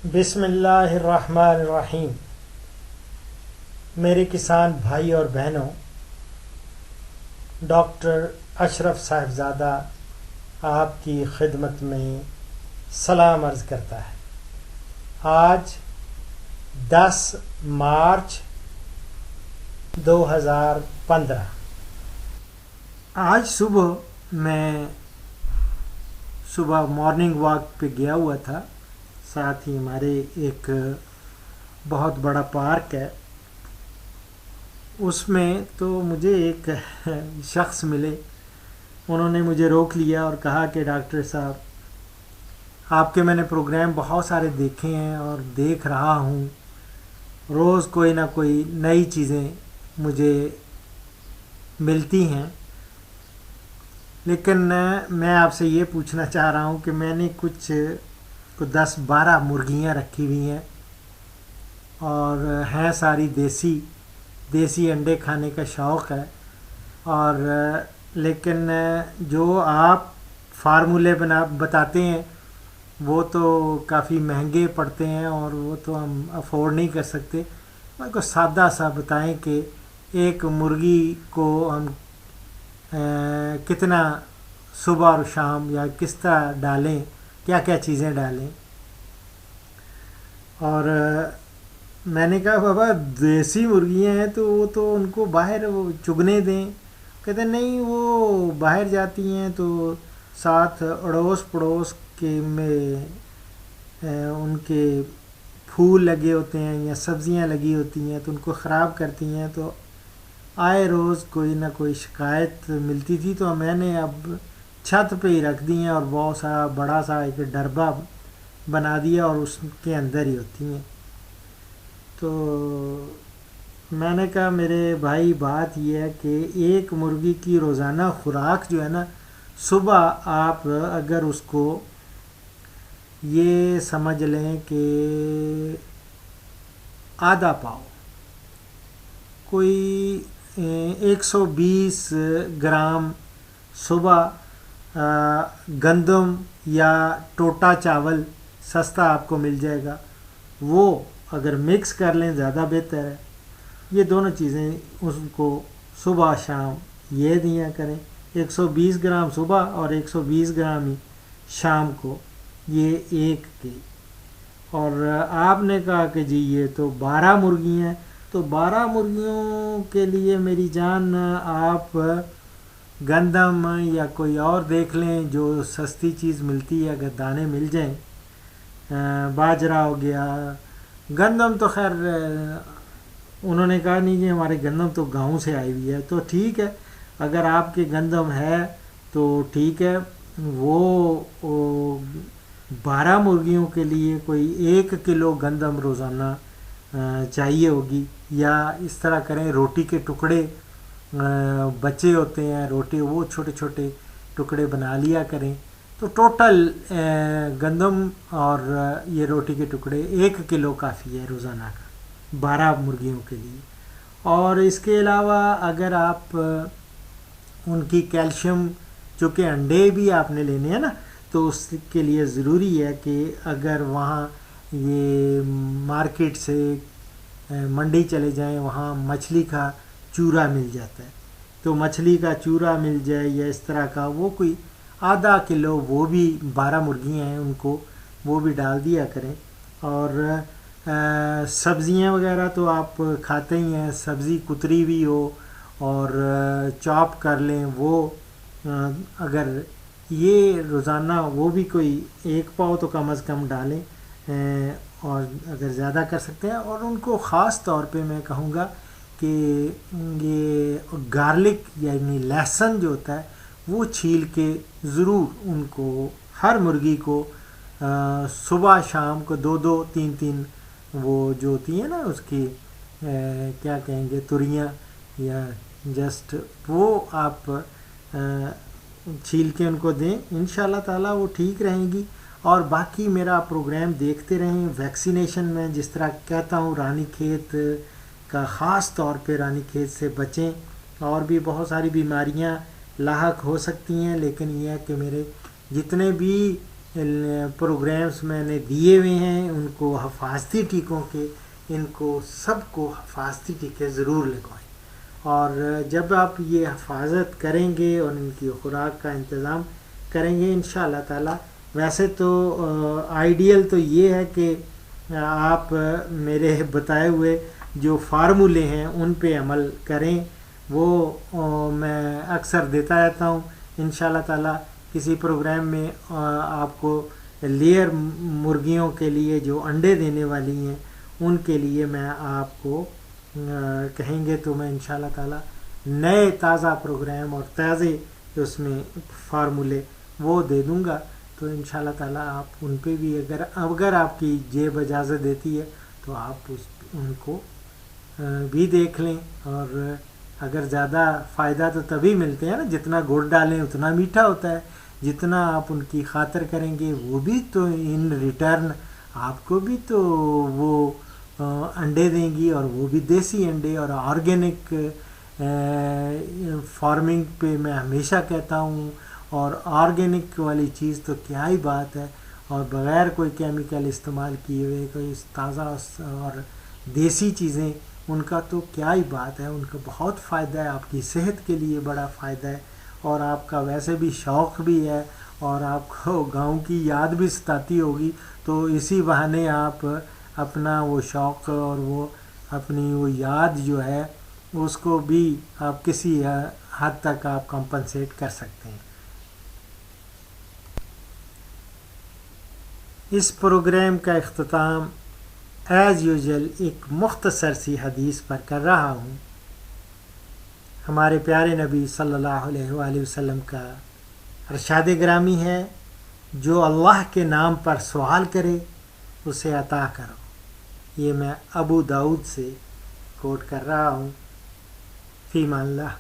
بسم اللہ الرحمن الرحیم۔ میرے کسان بھائی اور بہنوں، ڈاکٹر اشرف صاحبزادہ آپ کی خدمت میں سلام عرض کرتا ہے۔ آج 10 مارچ 2015۔ آج صبح میں مارننگ واک پہ گیا ہوا تھا، ساتھ ہی ہمارے ایک بہت بڑا پارک ہے، اس میں تو مجھے ایک شخص ملے۔ انہوں نے مجھے روک لیا اور کہا کہ ڈاکٹر صاحب، آپ کے میں نے پروگرام بہت سارے دیکھے ہیں اور دیکھ رہا ہوں، روز کوئی نہ کوئی نئی چیزیں مجھے ملتی ہیں، لیکن میں آپ سے یہ پوچھنا چاہ رہا ہوں کہ میں نے کچھ 10-12 مرغیاں رکھی ہوئی ہیں اور ہیں ساری دیسی انڈے کھانے کا شوق ہے، اور لیکن جو آپ فارمولے بتاتے ہیں وہ تو کافی مہنگے پڑتے ہیں اور وہ تو ہم افورڈ نہیں کر سکتے۔ میں کو سادہ سا بتائیں کہ ایک مرغی کو ہم کتنا صبح اور شام یا کس طرح ڈالیں، کیا کیا چیزیں ڈالیں۔ اور میں نے کہا بابا دیسی مرغیاں ہیں تو وہ تو ان کو باہر وہ چگنے دیں۔ کہتے نہیں، وہ باہر جاتی ہیں تو ساتھ اڑوس پڑوس کے میں ان کے پھول لگے ہوتے ہیں یا سبزیاں لگی ہوتی ہیں تو ان کو خراب کرتی ہیں، تو آئے روز کوئی نہ کوئی شکایت ملتی تھی، تو میں نے اب چھت پہ ہی رکھ دی ہیں اور بہت سارا بڑا سا ایک ڈربہ بنا دیا اور اس کے اندر ہی ہوتی ہیں۔ تو میں نے کہا میرے بھائی بات یہ ہے کہ ایک مرغی کی روزانہ خوراک جو ہے نا، صبح آپ اگر اس کو یہ سمجھ لیں کہ آدھا پاؤ، کوئی 120 گرام صبح گندم یا ٹوٹا چاول سستا آپ کو مل جائے گا، وہ اگر مکس کر لیں زیادہ بہتر ہے۔ یہ دونوں چیزیں اس کو صبح شام یہ دیا کریں، 120 گرام صبح اور 120 گرام ہی شام کو، یہ ایک کی۔ اور آپ نے کہا کہ جی یہ تو 12 مرغیاں ہیں، تو 12 مرغیوں کے لیے میری جان آپ گندم یا کوئی اور دیکھ لیں جو سستی چیز ملتی ہے، اگر دانے مل جائیں، باجرا ہو گیا، گندم تو خیر انہوں نے کہا نہیں جی ہمارے گندم تو گاؤں سے آئی ہوئی ہے، تو ٹھیک ہے، اگر آپ کے گندم ہے تو ٹھیک ہے، وہ 12 مرغیوں کے لیے کوئی 1 کلو گندم روزانہ چاہیے ہوگی، یا اس طرح کریں روٹی کے ٹکڑے بچے ہوتے ہیں، روٹی وہ چھوٹے چھوٹے ٹکڑے بنا لیا کریں، تو ٹوٹل گندم اور یہ روٹی کے ٹکڑے 1 کلو کافی ہے روزانہ کا 12 مرغیوں کے لیے۔ اور اس کے علاوہ اگر آپ ان کی کیلشیم، چونکہ انڈے بھی آپ نے لینے ہیں نا، تو اس کے لیے ضروری ہے کہ اگر وہاں یہ مارکیٹ سے منڈی چلے جائیں، وہاں مچھلی کا چورا مل جاتا ہے، تو مچھلی کا چورا مل جائے یا اس طرح کا، وہ کوئی آدھا کلو، وہ بھی 12 مرغیاں ہیں ان کو وہ بھی ڈال دیا کریں۔ اور سبزیاں وغیرہ تو آپ کھاتے ہی ہیں، سبزی کتری بھی ہو اور چاپ کر لیں، وہ اگر یہ روزانہ وہ بھی کوئی 1 پاؤ تو کم از کم ڈالیں، اور اگر زیادہ کر سکتے ہیں۔ اور ان کو خاص طور پہ میں کہوں گا کہ یہ گارلک یعنی لہسن جو ہوتا ہے وہ چھیل کے ضرور ان کو، ہر مرغی کو صبح شام کو 2-2 3-3 وہ جو ہوتی ہیں نا اس کی کیا کہیں گے، تریاں یا جسٹ، وہ آپ چھیل کے ان کو دیں، انشاءاللہ تعالیٰ وہ ٹھیک رہیں گی۔ اور باقی میرا پروگرام دیکھتے رہیں۔ ویکسینیشن میں جس طرح کہتا ہوں، رانی کھیت کا خاص طور پہ رانی کھیت سے بچیں، اور بھی بہت ساری بیماریاں لاحق ہو سکتی ہیں، لیکن یہ ہے کہ میرے جتنے بھی پروگرامز میں نے دیے ہوئے ہیں ان کو حفاظتی ٹیکوں کے، ان کو سب کو حفاظتی ٹیکے ضرور لگوائیں، اور جب آپ یہ حفاظت کریں گے اور ان کی خوراک کا انتظام کریں گے انشاءاللہ تعالی، ویسے تو آئیڈیل تو یہ ہے کہ آپ میرے بتائے ہوئے جو فارمولے ہیں ان پہ عمل کریں، وہ میں اکثر دیتا رہتا ہوں انشاءاللہ تعالی۔ کسی پروگرام میں آپ کو لیئر مرغیوں کے لیے جو انڈے دینے والی ہیں ان کے لیے میں آپ کو کہیں گے تو میں انشاءاللہ تعالی نئے تازہ پروگرام اور تازے اس میں فارمولے وہ دے دوں گا، تو انشاءاللہ تعالی آپ ان پہ بھی اگر آپ کی جیب اجازت دیتی ہے تو آپ ان کو بھی دیکھ لیں۔ اور اگر زیادہ فائدہ تو تبھی ملتے ہیں نا جتنا گڑ ڈالیں اتنا میٹھا ہوتا ہے، جتنا آپ ان کی خاطر کریں گے وہ بھی تو ان ریٹرن آپ کو بھی تو وہ انڈے دیں گی، اور وہ بھی دیسی انڈے۔ اور آرگینک فارمنگ پہ میں ہمیشہ کہتا ہوں، اور آرگینک والی چیز تو کیا ہی بات ہے، اور بغیر کوئی کیمیکل استعمال کیے ہوئے کوئی تازہ اور دیسی چیزیں، ان کا تو کیا ہی بات ہے، ان کا بہت فائدہ ہے، آپ کی صحت کے لیے بڑا فائدہ ہے، اور آپ کا ویسے بھی شوق بھی ہے، اور آپ کو گاؤں کی یاد بھی ستاتی ہوگی، تو اسی بہانے آپ اپنا وہ شوق اور وہ اپنی وہ یاد جو ہے اس کو بھی آپ کسی حد تک آپ کمپنسیٹ کر سکتے ہیں۔ اس پروگرام کا اختتام ایز یوزول ایک مختصر سی حدیث پر کر رہا ہوں۔ ہمارے پیارے نبی صلی اللہ علیہ وآلہ وسلم کا ارشاد گرامی ہے، جو اللہ کے نام پر سوال کرے اسے عطا کرو۔ یہ میں ابو داؤد سے کوٹ کر رہا ہوں۔ فی امان اللہ۔